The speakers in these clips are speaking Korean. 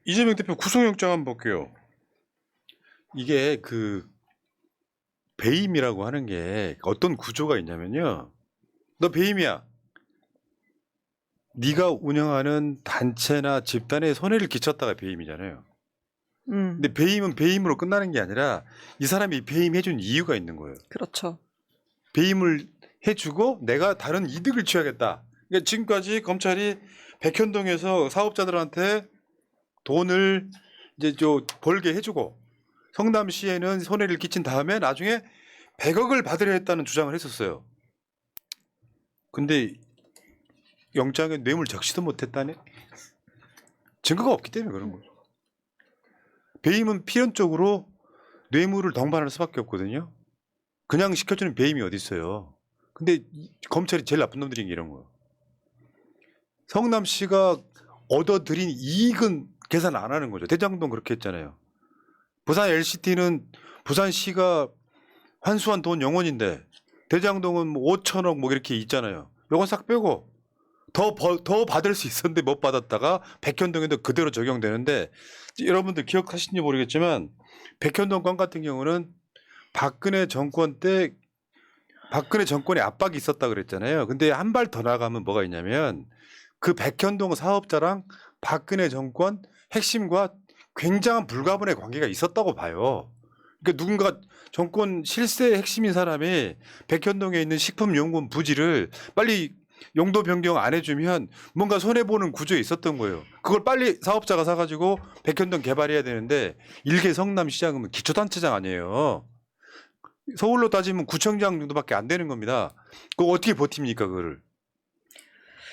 이재명 대표 구속영장 한번 볼게요. 이게 그 배임이라고 하는 게 어떤 구조가 있냐면요. 너 배임이야. 네가 운영하는 단체나 집단에 손해를 끼쳤다가 배임이잖아요. 근데 배임은 배임으로 끝나는 게 아니라 이 사람이 배임해준 이유가 있는 거예요. 그렇죠. 배임을 해주고 내가 다른 이득을 취하겠다. 그러니까 지금까지 검찰이 백현동에서 사업자들한테 돈을 이제 벌게 해주고 성남시에는 손해를 끼친 다음에 나중에 100억을 받으려 했다는 주장을 했었어요. 근데 영장에 뇌물 적시도 못했다네. 증거가 없기 때문에 그런 거죠. 배임은 필연적으로 뇌물을 동반할 수밖에 없거든요. 그냥 시켜주는 배임이 어디 있어요. 근데 검찰이 제일 나쁜 놈들이 이런 거예요. 성남시가 얻어들인 이익은 계산 안 하는 거죠. 대장동 그렇게 했잖아요. 부산 LCT는 부산시가 환수한 돈 영원인데 대장동은 뭐 5천억 뭐 이렇게 있잖아요. 요건 싹 빼고 더 받을 수 있었는데 못 받았다가 백현동에도 그대로 적용되는데 여러분들 기억하시는지 모르겠지만 백현동 건 같은 경우는 박근혜 정권 때 박근혜 정권의 압박이 있었다 그랬잖아요. 근데 한 발 더 나가면 뭐가 있냐면 그 백현동 사업자랑 박근혜 정권 핵심과 굉장한 불가분의 관계가 있었다고 봐요. 그러니까 누군가 정권 실세의 핵심인 사람이 백현동에 있는 식품용품 부지를 빨리 용도 변경 안 해주면 뭔가 손해보는 구조에 있었던 거예요. 그걸 빨리 사업자가 사가지고 백현동 개발해야 되는데 일개 성남시장은 기초단체장 아니에요. 서울로 따지면 구청장 정도밖에 안 되는 겁니다. 그거 어떻게 버팁니까 그거를.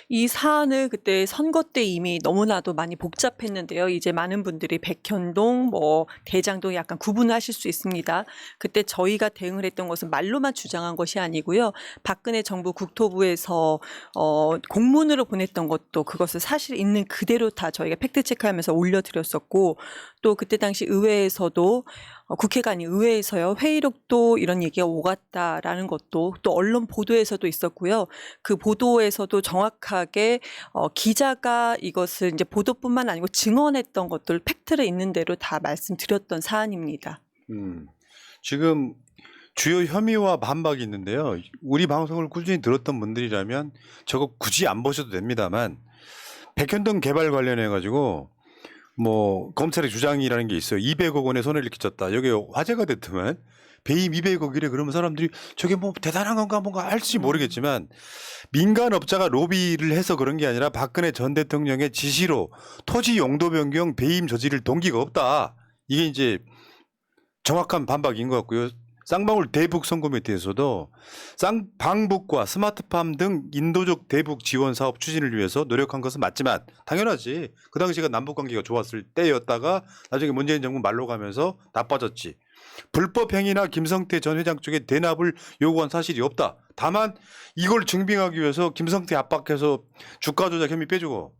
이 사안을 그때 선거 때 이미 너무나도 많이 복잡했는데요. 이제 많은 분들이 백현동, 대장동 약간 구분하실 수 있습니다. 그때 저희가 대응을 했던 것은 말로만 주장한 것이 아니고요. 박근혜 정부 국토부에서 공문으로 보냈던 것도 그것을 사실 있는 그대로 다 저희가 팩트체크하면서 올려드렸었고 또 그때 당시 의회에서도 국회가 아닌 의회에서요. 회의록도 이런 얘기가 오갔다라는 것도 또 언론 보도에서도 있었고요. 그 보도에서도 정확하게 기자가 이것을 이제 보도뿐만 아니고 증언했던 것들 팩트를 있는 대로 다 말씀드렸던 사안입니다. 지금 주요 혐의와 반박이 있는데요. 우리 방송을 꾸준히 들었던 분들이라면 저거 굳이 안 보셔도 됩니다만 백현동 개발 관련해 가지고 뭐 검찰의 주장이라는 게 있어요. 200억 원의 손해를 끼쳤다. 여기 화제가 됐더만 배임 200억이래. 그러면 사람들이 저게 뭐 대단한 건가 뭔가 할지 모르겠지만 민간업자가 로비를 해서 그런 게 아니라 박근혜 전 대통령의 지시로 토지 용도 변경 배임 저지를 동기가 없다. 이게 이제 정확한 반박인 것 같고요. 쌍방울 대북 선거매트에서도 쌍방북과 스마트팜 등 인도적 대북 지원 사업 추진을 위해서 노력한 것은 맞지만 당연하지. 그 당시가 남북 관계가 좋았을 때였다가 나중에 문재인 정부 말로 가면서 나빠졌지. 불법 행위나 김성태 전 회장 쪽에 대납을 요구한 사실이 없다. 다만 이걸 증빙하기 위해서 김성태 압박해서 주가 조작 혐의 빼주고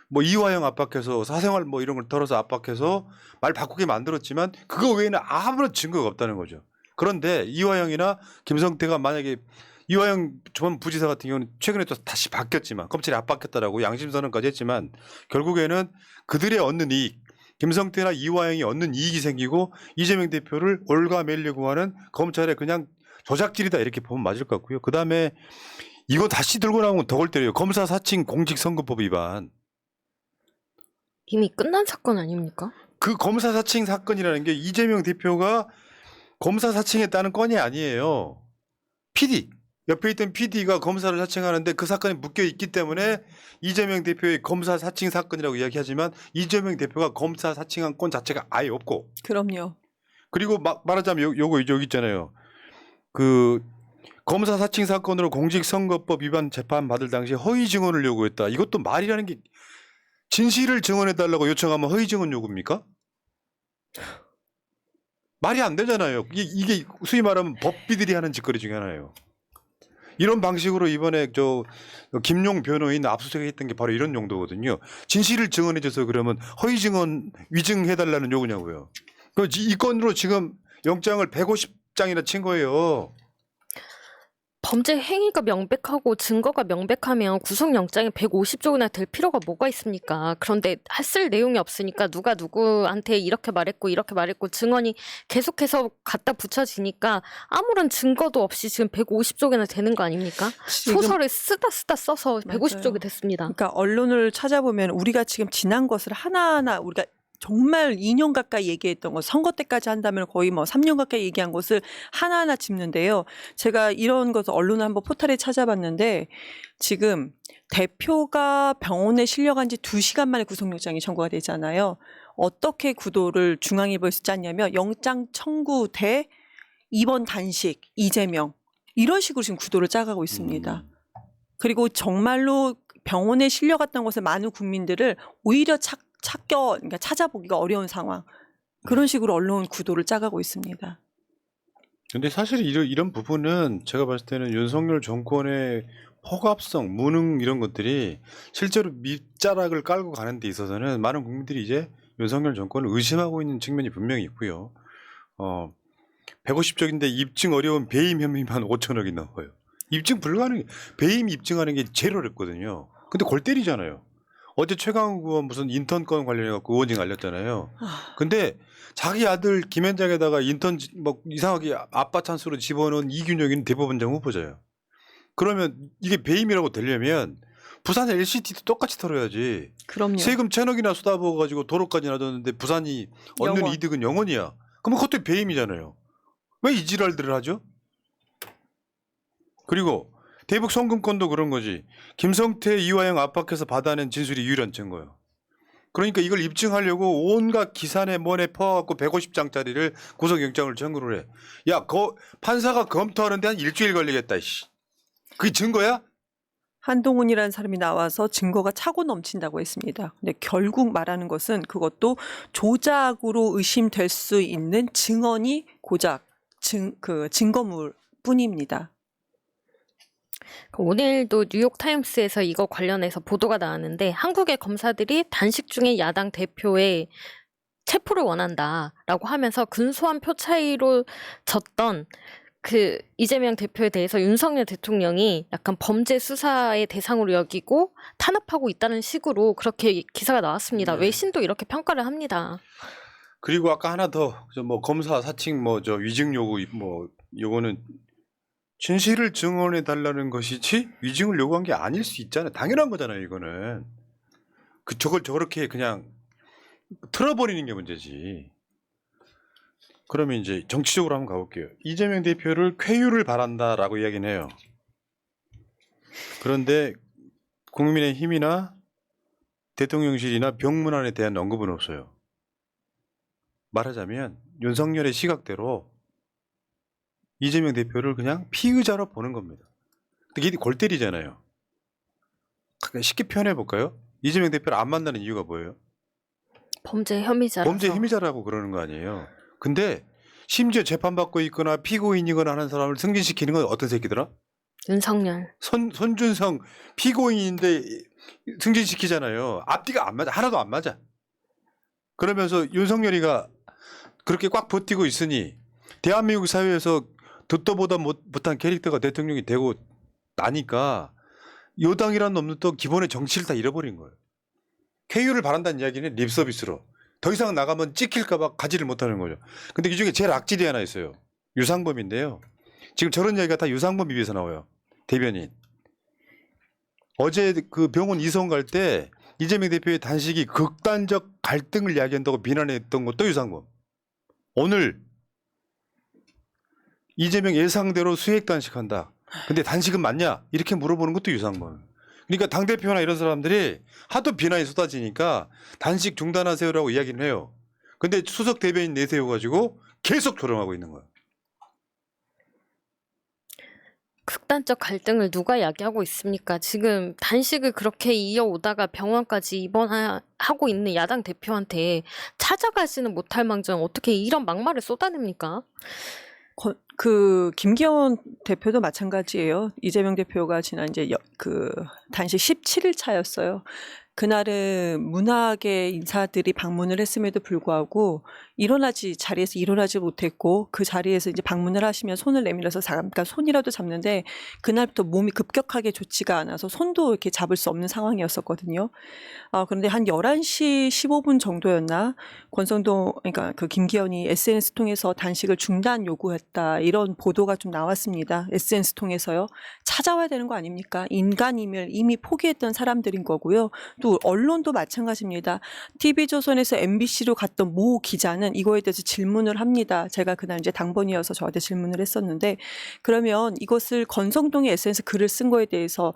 뭐 이화영 압박해서 사생활 뭐 이런 걸 털어서 압박해서 말 바꾸게 만들었지만 그거 외에는 아무런 증거가 없다는 거죠. 그런데 이화영이나 김성태가 만약에 이화영 전 부지사 같은 경우는 최근에 또 다시 바뀌었지만 검찰이 압박했다라고 양심선언까지 했지만 결국에는 그들의 얻는 이익, 김성태나 이화영이 얻는 이익이 생기고 이재명 대표를 올가매려고 하는 검찰의 그냥 조작질이다 이렇게 보면 맞을 것 같고요. 그다음에 이거 다시 들고 나오면 더 골 때려요. 검사 사칭 공직선거법 위반. 이미 끝난 사건 아닙니까? 그 검사 사칭 사건이라는 게 이재명 대표가 검사 사칭했다는 건이 아니에요. PD, 옆에 있던 PD가 검사를 사칭하는데 그 사건이 묶여 있기 때문에 이재명 대표의 검사 사칭 사건이라고 이야기하지만 이재명 대표가 검사 사칭한 건 자체가 아예 없고. 그럼요. 그리고 말하자면 요거 여기 있잖아요. 그 검사 사칭 사건으로 공직선거법 위반 재판 받을 당시 허위 증언을 요구했다. 이것도 말이라는 게 진실을 증언해달라고 요청하면 허위 증언 요구입니까? 말이 안 되잖아요. 이게 소위 말하면 법비들이 하는 짓거리 중에 하나예요. 이런 방식으로 이번에 김용 변호인 압수수색했던 게 바로 이런 용도거든요. 진실을 증언해줘서 그러면 허위 증언 위증해달라는 요구냐고요. 이 건으로 지금 영장을 150장이나 친 거예요. 범죄 행위가 명백하고 증거가 명백하면 구속영장이 150쪽이나 될 필요가 뭐가 있습니까? 그런데 쓸 내용이 없으니까 누가 누구한테 이렇게 말했고 증언이 계속해서 갖다 붙여지니까 아무런 증거도 없이 지금 150쪽이나 되는 거 아닙니까? 지금 소설을 쓰다 써서 150쪽이 맞아요. 됐습니다. 그러니까 언론을 찾아보면 우리가 지금 지난 것을 하나하나 우리가 정말 2년 가까이 얘기했던 것, 선거 때까지 한다면 거의 뭐 3년 가까이 얘기한 것을 하나하나 짚는데요. 제가 이런 것을 언론을 한번 포털에 찾아봤는데 지금 대표가 병원에 실려간 지 2시간 만에 구속영장이 청구가 되잖아요. 어떻게 구도를 중앙일보에서 짰냐면 영장 청구 대 입원 단식, 이재명 이런 식으로 지금 구도를 짜가고 있습니다. 그리고 정말로 병원에 실려갔던 것을 많은 국민들을 오히려 그러니까 찾아보기가 어려운 상황. 그런 식으로 언론 구도를 짜가고 있습니다. 근데 사실 이런 부분은 제가 봤을 때는 윤석열 정권의 허갑성, 무능 이런 것들이 실제로 밑자락을 깔고 가는 데 있어서는 많은 국민들이 이제 윤석열 정권을 의심하고 있는 측면이 분명히 있고요. 150쪽인데 입증 어려운 배임 혐의만 5천억이 나와요. 입증 불가능, 배임 입증하는 게 제일 어렵거든요. 근데 골 때리잖아요. 어제 최강욱 의원 무슨 인턴 건 관련해갖고 의원직 알렸잖아요. 근데 자기 아들 김현장에다가 인턴 뭐 이상하게 아빠 찬스로 집어넣은 이균혁이는 대법원장 후보자예요. 그러면 이게 배임이라고 되려면 부산 LCT도 똑같이 털어야지. 그럼요. 세금 1,000억이나 쏟아부어가지고 도로까지 놔뒀는데 부산이 얻는 영원. 이득은 0원이야. 그러면 그것도 배임이잖아요. 왜 이 지랄들을 하죠? 그리고 대북 송금권도 그런 거지. 김성태, 이화영 압박해서 받아낸 진술이 유일한 증거예요. 그러니까 이걸 입증하려고 온갖 기산에 뭐에 퍼갖고 150장짜리를 구속영장을 청구를 해. 야, 판사가 검토하는데 한 일주일 걸리겠다. 이씨. 그게 증거야? 한동훈이라는 사람이 나와서 증거가 차고 넘친다고 했습니다. 근데 결국 말하는 것은 그것도 조작으로 의심될 수 있는 증언이 고작 증거물 뿐입니다. 오늘도 뉴욕타임스에서 이거 관련해서 보도가 나왔는데 한국의 검사들이 단식 중에 야당 대표의 체포를 원한다라고 하면서 근소한 표 차이로 졌던 그 이재명 대표에 대해서 윤석열 대통령이 약간 범죄 수사의 대상으로 여기고 탄압하고 있다는 식으로 그렇게 기사가 나왔습니다. 네. 외신도 이렇게 평가를 합니다. 그리고 아까 하나 더, 뭐 검사 사칭 위증 요구 요거는 진실을 증언해 달라는 것이지 위증을 요구한 게 아닐 수 있잖아요. 당연한 거잖아요, 이거는. 저걸 저렇게 그냥 틀어버리는 게 문제지. 그러면 이제 정치적으로 한번 가볼게요. 이재명 대표를 쾌유를 바란다라고 이야기는 해요. 그런데 국민의힘이나 대통령실이나 병문안에 대한 언급은 없어요. 말하자면 윤석열의 시각대로 이재명 대표를 그냥 피의자로 보는 겁니다. 근데 이게 골 때리잖아요. 쉽게 표현해 볼까요? 이재명 대표를 안 만나는 이유가 뭐예요? 범죄 혐의자라서. 범죄 혐의자라고 그러는 거 아니에요. 근데 심지어 재판받고 있거나 피고인이거나 하는 사람을 승진시키는 건 어떤 새끼더라? 윤석열. 손준성 피고인인데 승진시키잖아요. 앞뒤가 안 맞아. 하나도 안 맞아. 그러면서 윤석열이가 그렇게 꽉 버티고 있으니 대한민국 사회에서 듣도 보다 못한 캐릭터가 대통령이 되고 나니까 여당이라는 놈은 또 기본의 정치를 다 잃어버린 거예요. 쾌유를 바란다는 이야기는 립서비스로. 더 이상 나가면 찍힐까봐 가지를 못하는 거죠. 근데 이 중에 제일 악질이 하나 있어요. 유상범인데요. 지금 저런 이야기가 다 유상범 입에서 나와요. 대변인. 어제 그 병원 이송 갈 때 이재명 대표의 단식이 극단적 갈등을 이야기한다고 비난했던 것도 유상범. 오늘 이재명 예상대로 수액 단식한다. 근데 단식은 맞냐? 이렇게 물어보는 것도 유상범. 그러니까 당대표나 이런 사람들이 하도 비난이 쏟아지니까 단식 중단하세요라고 이야기는 해요. 근데 수석 대변인 내세워가지고 계속 조롱하고 있는 거예요. 극단적 갈등을 누가 야기하고 있습니까? 지금 단식을 그렇게 이어오다가 병원까지 입원하고 있는 야당 대표한테 찾아가지는 못할 망정 어떻게 이런 막말을 쏟아냅니까? 김기현 대표도 마찬가지예요. 이재명 대표가 지난 이제 단식 17일 차였어요. 그날은 문학의 인사들이 방문을 했음에도 불구하고 자리에서 일어나지 못했고 그 자리에서 이제 방문을 하시면 손을 내밀어서 잠깐 손이라도 잡는데 그날부터 몸이 급격하게 좋지가 않아서 손도 이렇게 잡을 수 없는 상황이었었거든요. 그런데 한 11시 15분 정도였나 권성동 그러니까 그 김기현이 SNS 통해서 단식을 중단 요구했다 이런 보도가 좀 나왔습니다. SNS 통해서요. 찾아와야 되는 거 아닙니까? 인간임을 이미 포기했던 사람들인 거고요. 또 언론도 마찬가지입니다. TV조선에서 MBC로 갔던 모 기자는 이거에 대해서 질문을 합니다. 제가 그날 이제 당번이어서 저한테 질문을 했었는데 그러면 이것을 권성동이 SNS 글을 쓴 거에 대해서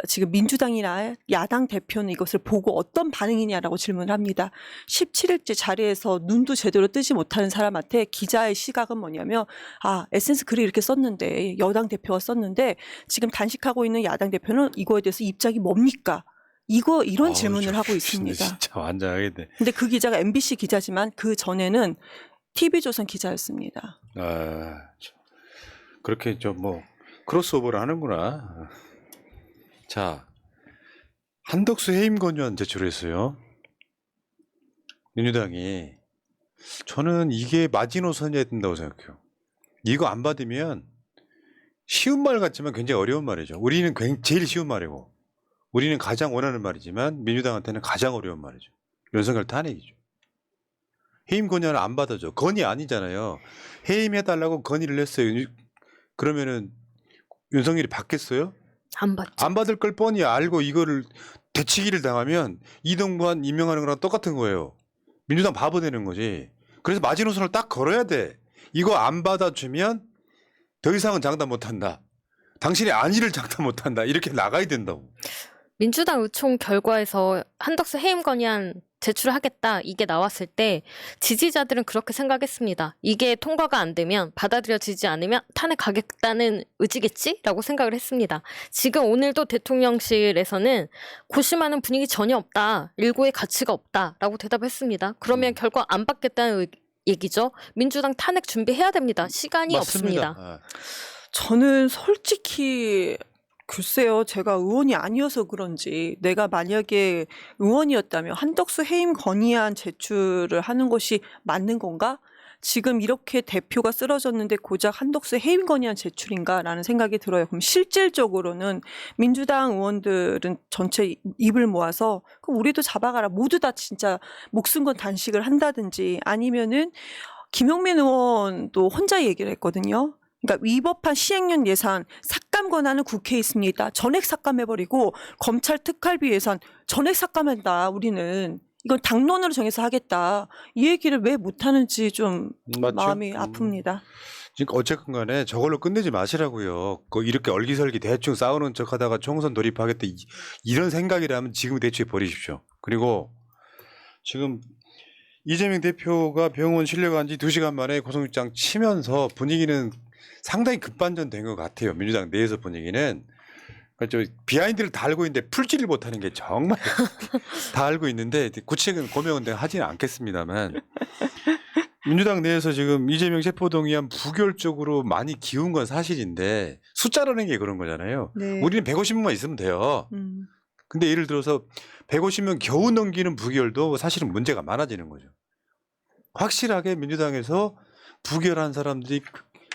지금 민주당이나 야당 대표는 이것을 보고 어떤 반응이냐라고 질문을 합니다. 17일째 자리에서 눈도 제대로 뜨지 못하는 사람한테 기자의 시각은 뭐냐면 SNS 글을 이렇게 썼는데 여당 대표가 썼는데 지금 단식하고 있는 야당 대표는 이거에 대해서 입장이 뭡니까? 이런 질문을 하고 있습니다. 진짜 완장하겠네. 근데 그 기자가 MBC 기자지만 그 전에는 TV조선 기자였습니다. 그렇게 좀 뭐 크로스오버를 하는구나. 자, 한덕수 해임 건의안 제출했어요. 민주당이. 저는 이게 마지노선이어야 된다고 생각해요. 이거 안 받으면 쉬운 말 같지만 굉장히 어려운 말이죠. 우리는 제일 쉬운 말이고 우리는 가장 원하는 말이지만 민주당한테는 가장 어려운 말이죠. 윤석열 탄핵이죠. 해임 건의안을 안 받아줘. 건의 아니잖아요. 해임해달라고 건의를 했어요. 그러면은 윤석열이 받겠어요? 안 받죠. 안 받을 걸 뻔히 알고 이거를 되치기를 당하면 이동관 임명하는 거랑 똑같은 거예요. 민주당 바보 되는 거지. 그래서 마지노선을 딱 걸어야 돼. 이거 안 받아주면 더 이상은 장담 못한다. 당신의 안위를 장담 못한다. 이렇게 나가야 된다고. 민주당 의총 결과에서 한덕수 해임 건의안 제출하겠다 이게 나왔을 때 지지자들은 그렇게 생각했습니다. 이게 통과가 안 되면 받아들여지지 않으면 탄핵하겠다는 의지겠지라고 생각을 했습니다. 지금 오늘도 대통령실에서는 고심하는 분위기 전혀 없다. 일고의 가치가 없다라고 대답했습니다. 그러면 결과 안 받겠다는 얘기죠. 민주당 탄핵 준비해야 됩니다. 시간이 맞습니다. 없습니다. 저는 솔직히 글쎄요. 제가 의원이 아니어서 그런지 내가 만약에 의원이었다면 한덕수 해임 건의안 제출을 하는 것이 맞는 건가? 지금 이렇게 대표가 쓰러졌는데 고작 한덕수 해임 건의안 제출인가라는 생각이 들어요. 그럼 실질적으로는 민주당 의원들은 전체 입을 모아서 그럼 우리도 잡아가라. 모두 다 진짜 목숨 건 단식을 한다든지 아니면은 김용민 의원도 혼자 얘기를 했거든요. 그러니까 위법한 시행령 예산 삭감 권한은 국회에 있습니다. 전액 삭감해버리고 검찰 특활비 예산 전액 삭감한다. 우리는 이건 당론으로 정해서 하겠다. 이 얘기를 왜 못하는지 좀 맞죠? 마음이 아픕니다. 그러니까 어쨌건 간에 저걸로 끝내지 마시라고요. 이렇게 얼기설기 대충 싸우는 척하다가 총선 돌입하겠다 이런 생각이라면 지금 대충 버리십시오. 그리고 지금 이재명 대표가 병원 실려간 지 2시간 만에 고성육장 치면서 분위기는 상당히 급반전된 것 같아요. 민주당 내에서 분위기는. 그러니까 비하인드를 다 알고 있는데 풀지를 못하는 게 정말 다 알고 있는데 구체적인 고명은 내가 하지는 않겠습니다만 민주당 내에서 지금 이재명 체포동의안 부결적으로 많이 기운 건 사실인데 숫자라는 게 그런 거잖아요. 네. 우리는 150명만 있으면 돼요. 근데 예를 들어서 150명 겨우 넘기는 부결도 사실은 문제가 많아지는 거죠. 확실하게 민주당에서 부결한 사람들이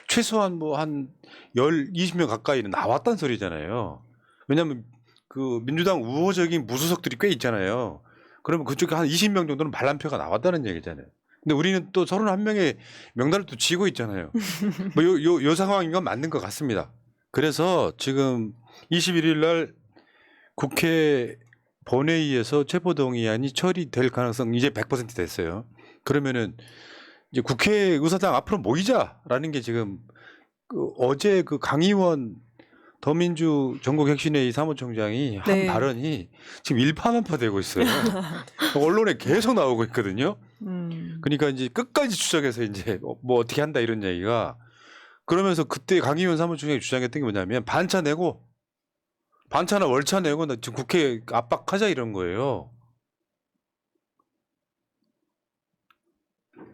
최소한 뭐 한 20명 가까이는 나왔단 소리잖아요. 왜냐하면 그 민주당 우호적인 무소속들이 꽤 있잖아요. 그러면 그쪽에 한 20명 정도는 반란표가 나왔다는 얘기잖아요. 근데 우리는 또 31명의 명단을 또 쥐고 있잖아요. 뭐 요 상황인 건 맞는 것 같습니다. 그래서 지금 21일 날 국회 본회의에서 체포동의안이 처리될 가능성 이제 100% 됐어요. 그러면은 이제 국회 의사당 앞으로 모이자라는 게 지금 어제 그 강의원 더민주 전국혁신회의 사무총장이 한 네. 발언이 지금 일파만파되고 있어요. 언론에 계속 나오고 있거든요. 그러니까 이제 끝까지 추적해서 이제 뭐 어떻게 한다 이런 얘기가 그러면서 그때 강의원 사무총장이 주장했던 게 뭐냐면 반차 내고 반차나 월차 내고 나 지금 국회 압박하자 이런 거예요.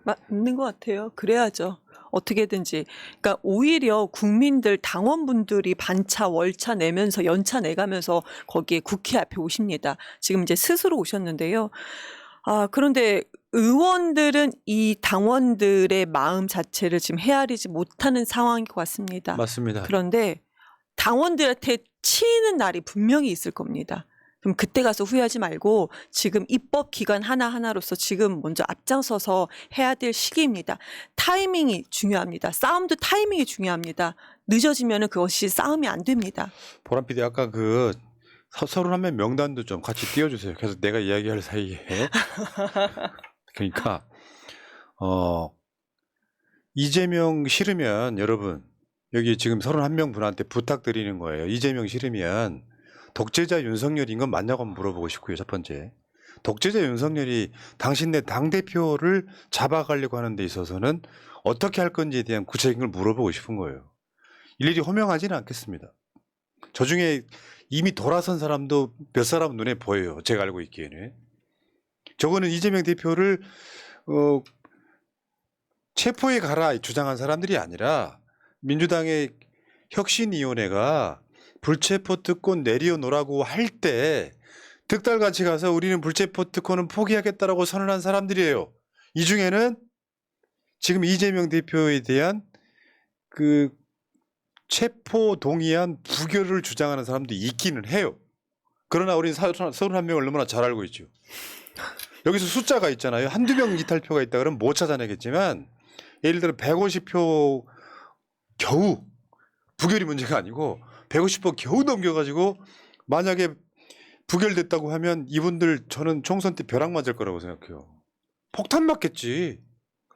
맞는 것 같아요. 그래야죠. 어떻게든지. 그러니까 오히려 국민들 당원분들이 반차 월차 내면서 연차 내가면서 거기에 국회 앞에 오십니다. 지금 이제 스스로 오셨는데요. 그런데 의원들은 이 당원들의 마음 자체를 지금 헤아리지 못하는 상황인 것 같습니다. 맞습니다. 그런데 당원들한테 치이는 날이 분명히 있을 겁니다. 그럼 그때 가서 후회하지 말고 지금 입법 기관 하나하나로서 지금 먼저 앞장서서 해야 될 시기입니다. 타이밍이 중요합니다. 싸움도 타이밍이 중요합니다. 늦어지면은 그것이 싸움이 안 됩니다. 보람 PD 아까 그 31명 명단도 좀 같이 띄워주세요. 그래서 내가 이야기할 사이에 그러니까 이재명 싫으면 여러분 여기 지금 31명 분한테 부탁드리는 거예요. 이재명 싫으면 독재자 윤석열인 건 맞냐고 한번 물어보고 싶고요. 첫 번째. 독재자 윤석열이 당신네 당대표를 잡아가려고 하는 데 있어서는 어떻게 할 건지에 대한 구체적인 걸 물어보고 싶은 거예요. 일일이 호명하지는 않겠습니다. 저 중에 이미 돌아선 사람도 몇 사람 눈에 보여요. 제가 알고 있기에는. 저거는 이재명 대표를 체포해 가라 주장한 사람들이 아니라 민주당의 혁신위원회가 불체포 특권 내려놓으라고 할 때 득달같이 가서 우리는 불체포 특권은 포기하겠다라고 선언한 사람들이에요. 이 중에는 지금 이재명 대표에 대한 그 체포 동의안 부결을 주장하는 사람도 있기는 해요. 그러나 우리는 31명을 너무나 잘 알고 있죠. 여기서 숫자가 있잖아요. 한두 명 이탈표가 있다 그러면 못 찾아내겠지만 예를 들어 150표 겨우 부결이 문제가 아니고 150표 겨우 넘겨가지고 만약에 부결됐다고 하면 이분들 저는 총선 때 벼락 맞을 거라고 생각해요. 폭탄 맞겠지.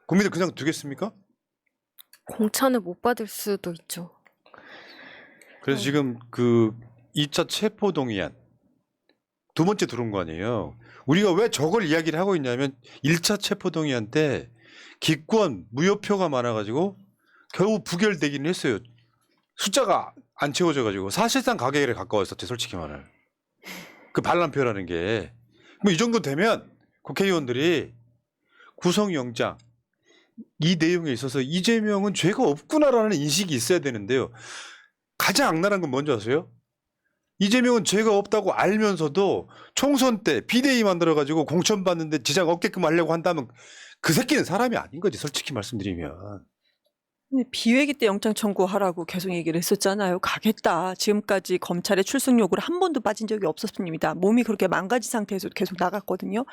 국민들 그냥 두겠습니까? 공천을 못 받을 수도 있죠. 그래서 지금 그 2차 체포 동의안 두 번째 들어온 거 아니에요. 우리가 왜 저걸 이야기를 하고 있냐면 1차 체포 동의안 때 기권 무효표가 많아가지고 겨우 부결되기는 했어요. 숫자가 안 채워져가지고 사실상 가결에 가까웠었지 솔직히 말을. 그 반란표라는 게 뭐 이 정도 되면 국회의원들이 구속영장 이 내용에 있어서 이재명은 죄가 없구나라는 인식이 있어야 되는데요. 가장 악랄한 건 뭔지 아세요? 이재명은 죄가 없다고 알면서도 총선 때 비대위 만들어가지고 공천받는데 지장 없게끔 하려고 한다면 그 새끼는 사람이 아닌 거지 솔직히 말씀드리면. 근데 비회기 때 영장 청구하라고 계속 얘기를 했었잖아요. 가겠다. 지금까지 검찰의 출석 요구를 한 번도 빠진 적이 없었습니다. 몸이 그렇게 망가진 상태에서 계속 나갔거든요.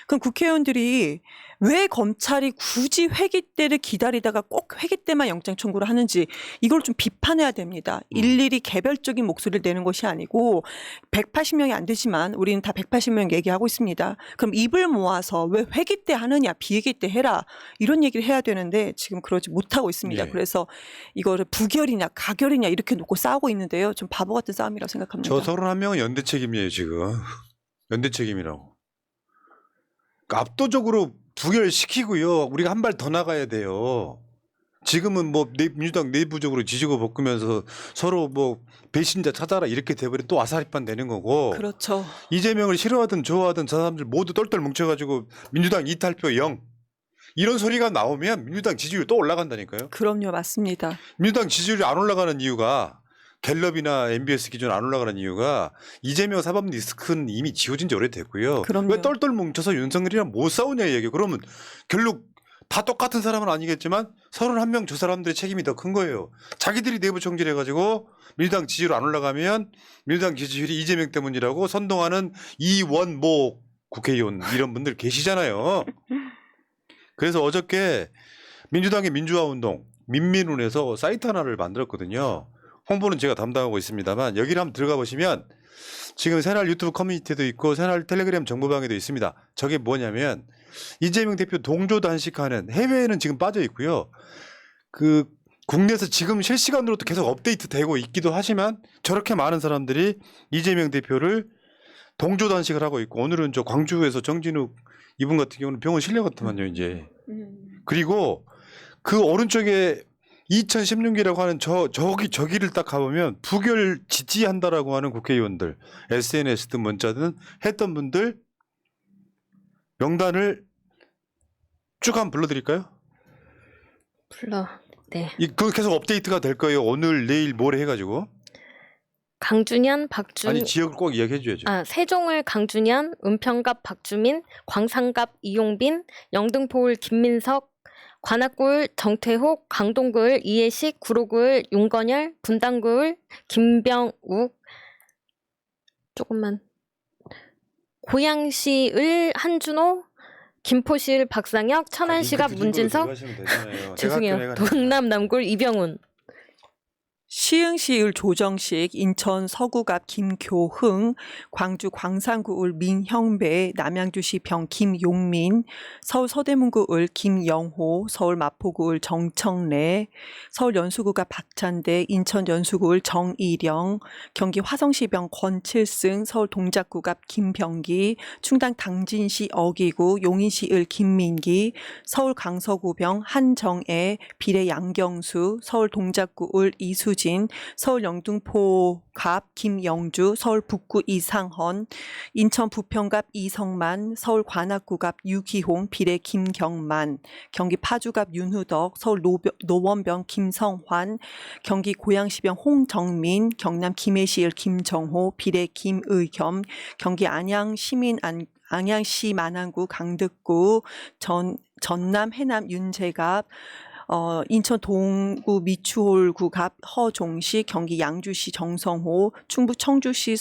그럼 국회의원들이 왜 검찰이 굳이 회기 때를 기다리다가 꼭 회기 때만 영장 청구를 하는지 이걸 좀 비판해야 됩니다. 일일이 개별적인 목소리를 내는 것이 아니고 180명이 안 되지만 우리는 다 180명 얘기하고 있습니다. 그럼 입을 모아서 왜 회기 때 하느냐 비회기 때 해라 이런 얘기를 해야 되는데 지금 그러지 못하고 있습니다. 예. 그래서 이거를 부결이냐 가결이냐 이렇게 놓고 싸우고 있는데요. 좀 바보 같은 싸움이라고 생각합니다. 저 31명은 연대 책임이에요 지금. 연대 책임이라고. 그러니까 압도적으로 부결시키고요. 우리가 한 발 더 나가야 돼요. 지금은 뭐 민주당 내부적으로 지지고 볶으면서 서로 뭐 배신자 찾아라 이렇게 돼버리면 또 아사리판 되는 거고. 그렇죠. 이재명을 싫어하든 좋아하든 저 사람들 모두 똘똘 뭉쳐가지고 민주당 이탈표 0. 이런 소리가 나오면 민주당 지지율 또 올라간다니까요. 그럼요. 맞습니다. 민주당 지지율이 안 올라가는 이유가 갤럽이나 MBS 기준 안 올라가는 이유가 이재명 사법 리스크는 이미 지워진 지 오래됐고요. 그럼요. 왜 똘똘 뭉쳐서 윤석열이랑 못 싸우냐 얘기예요. 그러면 결국 다 똑같은 사람은 아니겠지만 31명 저 사람들의 책임이 더 큰 거예요. 자기들이 내부 총질해가지고 민주당 지지율 안 올라가면 민주당 지지율이 이재명 때문이라고 선동하는 이원모 국회의원 이런 분들 계시잖아요. 그래서 어저께 민주당의 민주화운동 민민운에서 사이트 하나를 만들었거든요. 홍보는 제가 담당하고 있습니다만 여기를 한번 들어가 보시면 지금 새날 유튜브 커뮤니티도 있고 새날 텔레그램 정보방에도 있습니다. 저게 뭐냐면 이재명 대표 동조 단식하는 해외에는 지금 빠져 있고요. 그 국내에서 지금 실시간으로도 계속 업데이트 되고 있기도 하지만 저렇게 많은 사람들이 이재명 대표를 동조 단식을 하고 있고 오늘은 저 광주에서 정진욱 이분 같은 경우는 병원 실려갔더만요 이제. 그리고 그 오른쪽에 2016이라고 하는 저기를 딱 가보면 부결 지지한다라고 하는 국회의원들 SNS든 문자든 했던 분들 명단을 쭉 한번 불러드릴까요? 네. 그 계속 업데이트가 될 거예요. 오늘, 내일, 모레 해가지고. 강준현, 박준 아니 지역을 꼭 이야기해 줘야죠. 세종을 강준현, 은평갑 박주민, 광산갑 이용빈, 영등포을 김민석, 관악구을 정태혹, 강동구을 이해식, 구로구을 용건열, 분당구을 김병욱, 조금만 고양시을 한준호, 김포시을 박상혁, 천안시갑 문진석, 죄송해요. 동남 남구을 이병훈. 시흥시을 조정식, 인천 서구갑 김교흥, 광주 광산구을 민형배, 남양주시 병 김용민, 서울 서대문구을 김영호, 서울 마포구을 정청래, 서울 연수구갑 박찬대, 인천 연수구을 정일영, 경기 화성시 병 권칠승, 서울 동작구갑 김병기, 충당 당진시 어기구, 용인시을 김민기, 서울 강서구 병 한정애, 비례 양경수, 서울 동작구을 이수진, 서울 영등포갑 김영주, 서울 북구 이상헌, 인천 부평갑 이성만, 서울 관악구갑 유기홍, 비례 김경만, 경기 파주갑 윤후덕, 서울 노원병 김성환, 경기 고양시병 홍정민, 경남 김해시을 김정호, 비례 김의겸, 경기 안양시 만안구 강득구, 전남 해남 윤재갑, 인천 동구 미추홀구갑 허종식, 경기 양주시 정성호, 충북 청주시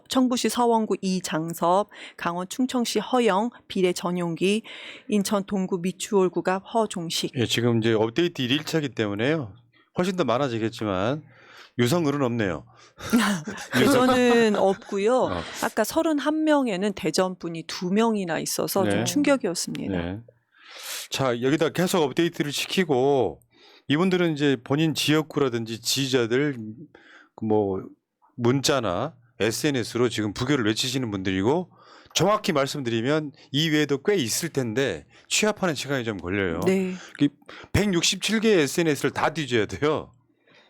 청부시 서원구 이장섭, 강원 충청시 허영, 비례 전용기, 인천 동구 미추홀구갑 허종식. 예, 지금 이제 업데이트 1일차이기 때문에요. 훨씬 더 많아지겠지만 유성을은 없네요. 그거는 없고요. 아까 31명에는 대전 분이 2명이나 있어서 네. 좀 충격이었습니다. 네. 자, 여기다 계속 업데이트를 시키고 이분들은 이제 본인 지역구라든지 지지자들 뭐 문자나 SNS로 지금 부교를 외치시는 분들이고 정확히 말씀드리면 이 외에도 꽤 있을 텐데 취합하는 시간이 좀 걸려요. 네. 167개의 SNS를 다 뒤져야 돼요.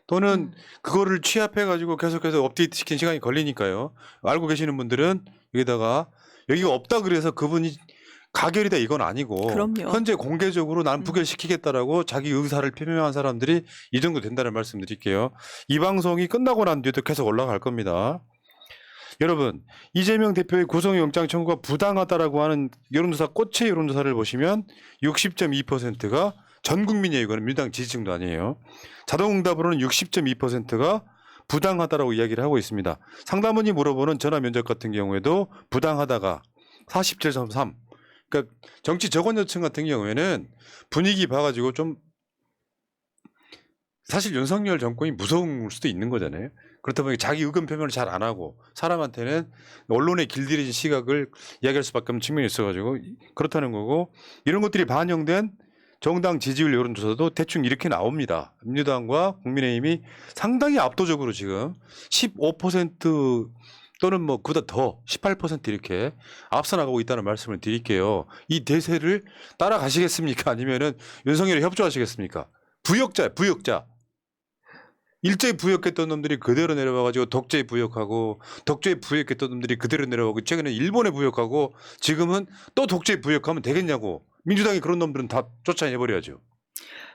또는 그거를 취합해가지고 계속해서 업데이트 시키는 시간이 걸리니까요. 알고 계시는 분들은 여기다가 여기가 없다 그래서 그분이 가결이다 이건 아니고 그럼요. 현재 공개적으로 나는 부결시키겠다라고 자기 의사를 표명한 사람들이 이 정도 된다는 말씀 드릴게요. 이 방송이 끝나고 난 뒤에도 계속 올라갈 겁니다. 여러분, 이재명 대표의 구속영장 청구가 부당하다라고 하는 여론조사 꽃의 여론조사를 보시면 60.2%가 전 국민이에요. 이거는 민주당 지지층도 아니에요. 자동응답으로는 60.2%가 부당하다라고 이야기를 하고 있습니다. 상담원이 물어보는 전화 면접 같은 경우에도 부당하다가 47.3%. 그러니까 정치 적원여층 같은 경우에는 분위기 봐가지고 좀 사실 윤석열 정권이 무서울 수도 있는 거잖아요. 그렇다 보니 자기 의견 표명을 잘 안 하고 사람한테는 언론에 길들여진 시각을 이야기할 수밖에 없는 측면이 있어가지고 그렇다는 거고 이런 것들이 반영된 정당 지지율 여론조사도 대충 이렇게 나옵니다. 민주당과 국민의힘이 상당히 압도적으로 지금 15% 또는 뭐 그보다 더 18% 이렇게 앞서 나가고 있다는 말씀을 드릴게요. 이 대세를 따라가시겠습니까? 아니면은 윤석열에 협조하시겠습니까? 부역자. 일제히 부역했던 놈들이 그대로 내려와가지고 독재에 부역하고 독재에 부역했던 놈들이 그대로 내려오고 최근에 일본에 부역하고 지금은 또 독재에 부역하면 되겠냐고. 민주당이 그런 놈들은 다 쫓아내버려야죠.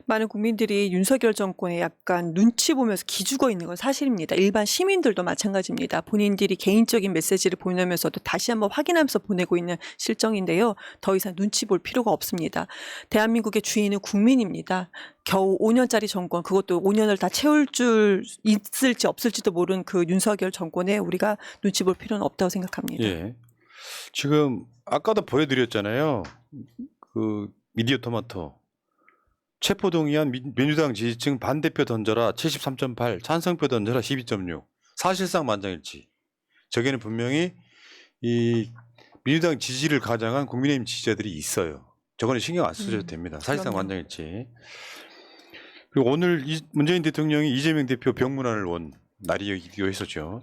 많은 국민들이 윤석열 정권에 약간 눈치 보면서 기죽어 있는 건 사실입니다. 일반 시민들도 마찬가지입니다. 본인들이 개인적인 메시지를 보내면서도 다시 한번 확인하면서 보내고 있는 실정인데요. 더 이상 눈치 볼 필요가 없습니다. 대한민국의 주인은 국민입니다. 겨우 5년짜리 정권, 그것도 5년을 다 채울 줄 있을지 없을지도 모르는 그 윤석열 정권에 우리가 눈치 볼 필요는 없다고 생각합니다. 예. 지금 아까도 보여드렸잖아요. 그 미디어 토마토. 체포동의안 민주당 지지층 반대표 던져라 73.8, 찬성표 던져라 12.6. 사실상 만장일치. 저기는 분명히 이 민주당 지지를 가장한 국민의힘 지지자들이 있어요. 저거는 신경 안 쓰셔도 됩니다. 사실상 그럼요. 만장일치. 그리고 오늘 문재인 대통령이 이재명 대표 병문안을 온 날이기도 했었죠.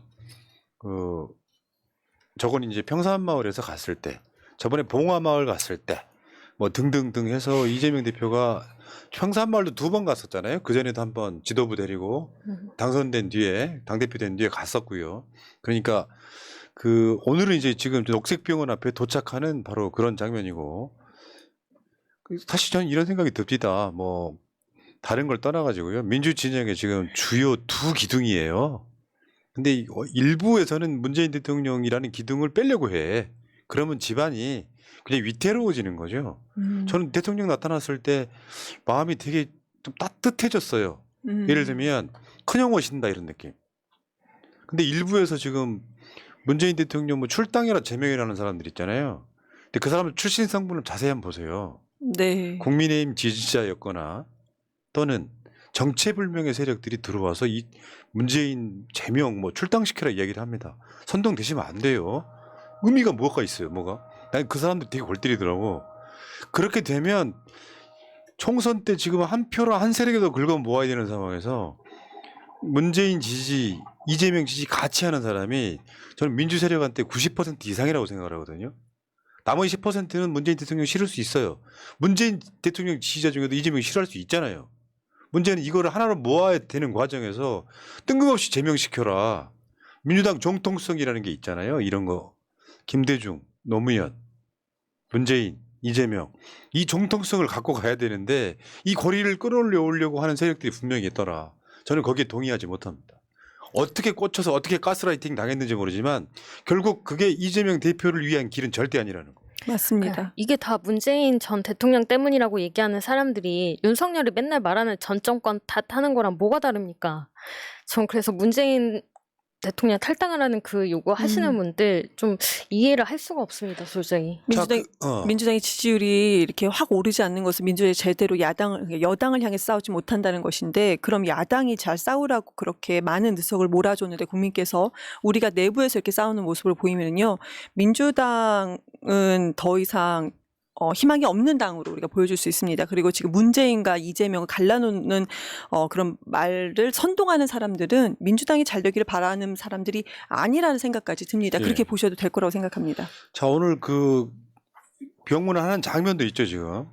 저건 이제 평산마을에서 갔을 때, 저번에 봉화마을 갔을 때, 뭐 등등등 해서 이재명 대표가 평산마을도 2번 갔었잖아요. 그전에도 한번 지도부 데리고 당선된 뒤에, 당대표 된 뒤에 갔었고요. 그러니까 오늘은 이제 지금 녹색병원 앞에 도착하는 바로 그런 장면이고, 사실 저는 이런 생각이 듭니다. 뭐 다른 걸 떠나가지고요. 민주 진영의 지금 주요 두 기둥이에요. 근데 일부에서는 문재인 대통령이라는 기둥을 빼려고 해. 그러면 집안이 그냥 위태로워지는 거죠. 저는 대통령 나타났을 때 마음이 되게 좀 따뜻해졌어요. 예를 들면 큰형 오신다 이런 느낌. 근데 일부에서 지금 문재인 대통령 뭐 출당이라 제명이라는 사람들 있잖아요. 근데 그 사람들 출신 성분을 자세히 한번 보세요. 네. 국민의힘 지지자였거나 또는 정체불명의 세력들이 들어와서 이 문재인 제명 뭐 출당시켜라 이야기를 합니다. 선동되시면 안 돼요. 의미가 뭐가 있어요, 뭐가? 난 그 사람들 되게 골 때리더라고. 그렇게 되면 총선 때 지금 한 표로 한 세력에도 긁어 모아야 되는 상황에서 문재인 지지, 이재명 지지 같이 하는 사람이 저는 민주 세력한테 90% 이상이라고 생각을 하거든요. 나머지 10%는 문재인 대통령 싫을 수 있어요. 문재인 대통령 지지자 중에도 이재명이 싫어할 수 있잖아요. 문제는 이거를 하나로 모아야 되는 과정에서 뜬금없이 제명시켜라. 민주당 정통성이라는 게 있잖아요. 이런 거. 김대중, 노무현, 문재인, 이재명. 이 정통성을 갖고 가야 되는데 이 거리를 끌어올려고 하는 세력들이 분명히 있더라. 저는 거기에 동의하지 못합니다. 어떻게 꽂혀서 어떻게 가스라이팅 당했는지 모르지만 결국 그게 이재명 대표를 위한 길은 절대 아니라는 거. 맞습니다. 이게 다 문재인 전 대통령 때문이라고 얘기하는 사람들이 윤석열이 맨날 말하는 전 정권 탓하는 거랑 뭐가 다릅니까? 전 그래서 문재인 대통령 탈당하라는 그 요구 하시는 분들 좀 이해를 할 수가 없습니다, 도저히. 민주당의 지지율이 이렇게 확 오르지 않는 것은 민주당이 제대로 여당을 향해 싸우지 못한다는 것인데, 그럼 야당이 잘 싸우라고 그렇게 많은 의석을 몰아줬는데 국민께서 우리가 내부에서 이렇게 싸우는 모습을 보이면요, 민주당은 더 이상 희망이 없는 당으로 우리가 보여줄 수 있습니다. 그리고 지금 문재인과 이재명을 갈라놓는 그런 말을 선동하는 사람들은 민주당이 잘 되기를 바라는 사람들이 아니라는 생각까지 듭니다. 그렇게 보셔도 될 거라고 생각합니다. 자, 오늘 그 병문안 하는 장면도 있죠, 지금.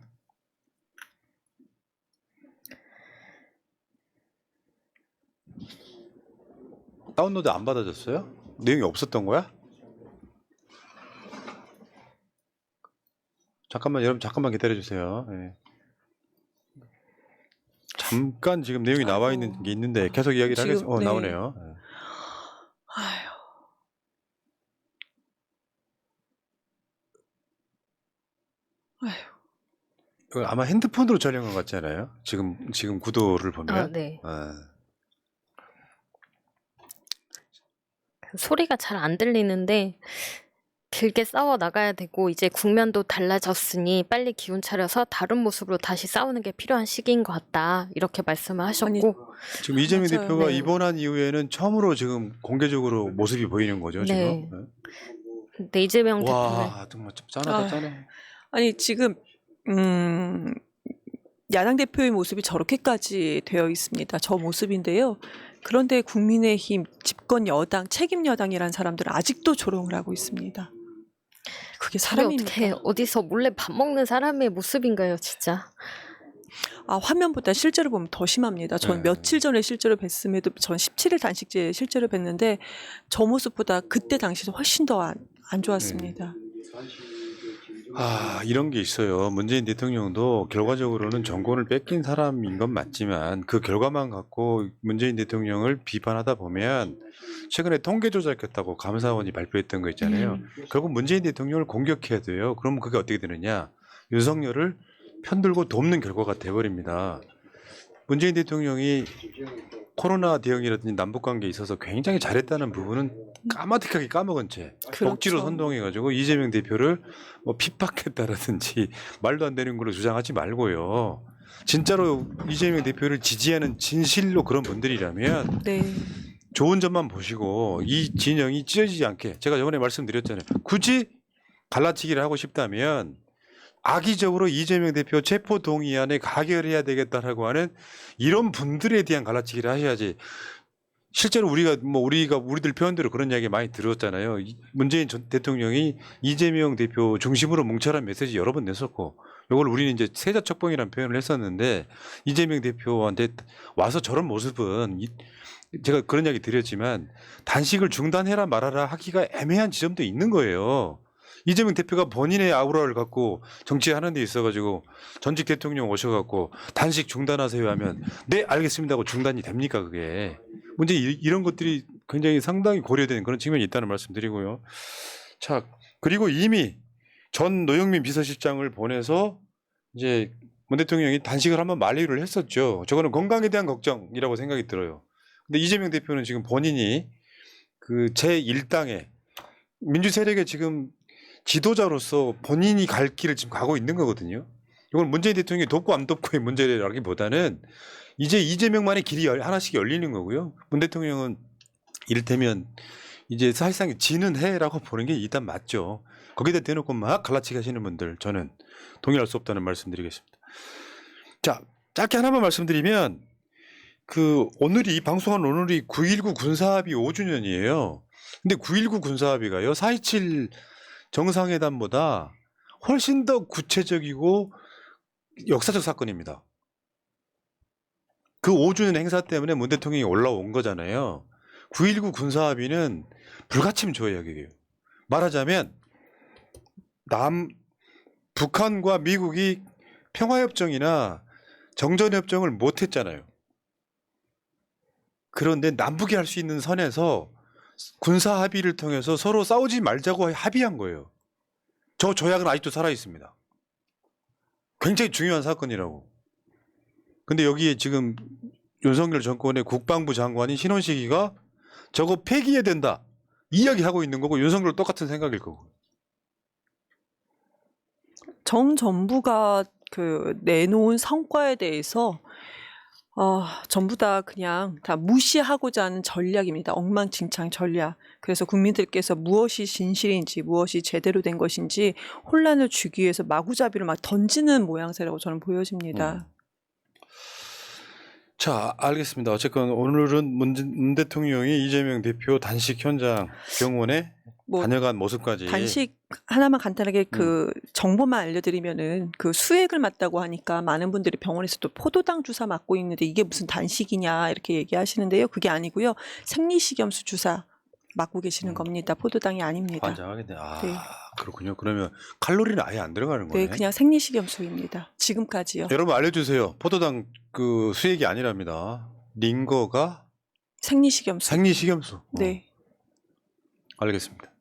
다운로드 안 받아줬어요? 내용이 없었던 거야? 잠깐만, 여러분 잠깐만 기다려주세요. 네. 잠깐 지금 내용이 나와 있는 게 있는데 계속 이야기를 하겠습니다. 네. 나오네요. 네. 이거 아마 핸드폰으로 촬영한 것 같지 않아요? 지금 구도를 보면. 네. 아. 소리가 잘 안 들리는데 길게 싸워 나가야 되고 이제 국면도 달라졌으니 빨리 기운 차려서 다른 모습으로 다시 싸우는 게 필요한 시기인 것 같다. 이렇게 말씀을 하셨고 지금 이재명 맞아요. 대표가 네. 입원한 이후에는 처음으로 지금 공개적으로 모습이 보이는 거죠, 지금. 네. 근데 이재명 대표는 와, 정말 짠하다, 짠해. 아니 지금 야당 대표의 모습이 저렇게까지 되어 있습니다. 저 모습인데요. 그런데 국민의힘 집권 여당, 책임 여당이라는 사람들은 아직도 조롱을 하고 있습니다. 그게 사람입니까? 어떻게 어디서 몰래 밥 먹는 사람의 모습인가요, 진짜? 아, 화면보다 실제로 보면 더 심합니다. 전 네. 며칠 전에 실제로 뵀음에도 전 17일 단식제에 실제로 뵀는데 저 모습보다 그때 당시도 훨씬 더 안 좋았습니다. 아, 이런 게 있어요. 문재인 대통령도 결과적으로는 정권을 뺏긴 사람인 건 맞지만 그 결과만 갖고 문재인 대통령을 비판하다 보면 최근에 통계 조작했다고 감사원이 발표했던 거 있잖아요. 결국 문재인 대통령을 공격해야 돼요. 그럼 그게 어떻게 되느냐? 윤석열을 편들고 돕는 결과가 돼버립니다. 문재인 대통령이 코로나 대응이라든지 남북관계에 있어서 굉장히 잘했다는 부분은 까마득하게 까먹은 채 그렇죠. 억지로 선동해가지고 이재명 대표를 뭐 핍박했다라든지 말도 안 되는 걸로 주장하지 말고요. 진짜로 이재명 대표를 지지하는 진실로 그런 분들이라면 네. 좋은 점만 보시고 이 진영이 찢어지지 않게, 제가 저번에 말씀드렸잖아요. 굳이 갈라치기를 하고 싶다면 악의적으로 이재명 대표 체포 동의안에 가결해야 되겠다라고 하는 이런 분들에 대한 갈라치기를 하셔야지. 실제로 우리들 표현대로 그런 이야기 많이 들었잖아요. 문재인 전 대통령이 이재명 대표 중심으로 뭉쳐라는 메시지 여러 번 냈었고, 이걸 우리는 이제 세자척봉이라는 표현을 했었는데, 이재명 대표한테 와서 저런 모습은 제가 그런 이야기 드렸지만 단식을 중단해라 말아라 하기가 애매한 지점도 있는 거예요. 이재명 대표가 본인의 아우라를 갖고 정치하는 데 있어가지고 전직 대통령 오셔갖고 단식 중단하세요 하면 네 알겠습니다 하고 중단이 됩니까 그게. 문제 이런 것들이 굉장히 상당히 고려되는 그런 측면이 있다는 말씀드리고요. 자 그리고 이미 전 노영민 비서실장을 보내서 이제 문 대통령이 단식을 한번 만류를 했었죠. 저거는 건강에 대한 걱정이라고 생각이 들어요. 근데 이재명 대표는 지금 본인이 그 제1당의 민주 세력의 지금 지도자로서 본인이 갈 길을 지금 가고 있는 거거든요. 이건 문재인 대통령이 돕고 안 돕고의 문제라기보다는 이제 이재명만의 길이 하나씩 열리는 거고요. 문 대통령은 이를테면 이제 사실상 지는 해라고 보는 게 일단 맞죠. 거기다 대놓고 막 갈라치기 하시는 분들 저는 동의할 수 없다는 말씀드리겠습니다. 자, 짧게 하나만 말씀드리면 그 오늘이 방송한 오늘이 9.19 군사합의 5주년이에요. 근데 9.19 군사합의가요 4.27 정상회담보다 훨씬 더 구체적이고 역사적 사건입니다. 그 5주년 행사 때문에 문 대통령이 올라온 거잖아요. 9.19 군사합의는 불가침 조약이에요. 말하자면 북한과 미국이 평화협정이나 정전협정을 못했잖아요. 그런데 남북이 할 수 있는 선에서 군사 합의를 통해서 서로 싸우지 말자고 합의한 거예요. 저 조약은 아직도 살아 있습니다. 굉장히 중요한 사건이라고. 근데 여기에 지금 윤석열 정권의 국방부 장관인 신원식이가 저거 폐기해야 된다 이야기하고 있는 거고 윤석열 똑같은 생각일 거고. 정 정부가 그 내놓은 성과에 대해서 전부 다 그냥 다 무시하고자 하는 전략입니다. 엉망진창 전략. 그래서 국민들께서 무엇이 진실인지 무엇이 제대로 된 것인지 혼란을 주기 위해서 마구잡이로 막 던지는 모양새라고 저는 보여집니다. 자, 알겠습니다. 어쨌건 오늘은 문 대통령이 이재명 대표 단식 현장 병원에 뭐 다녀간 모습까지. 단식 하나만 간단하게 그 정보만 알려드리면은 그 수액을 맞다고 하니까 많은 분들이 병원에서 또 포도당 주사 맞고 있는데 이게 무슨 단식이냐 이렇게 얘기하시는데요. 그게 아니고요. 생리식염수 주사 맞고 계시는 겁니다. 포도당이 아닙니다. 환장하겠네. 네. 그렇군요. 그러면 칼로리는 아예 안 들어가는 거네. 네, 그냥 생리식염수입니다. 지금까지요. 여러분 알려주세요. 포도당 그 수액이 아니랍니다. 링거가 생리식염수. 생리식염수. 네. 알겠습니다.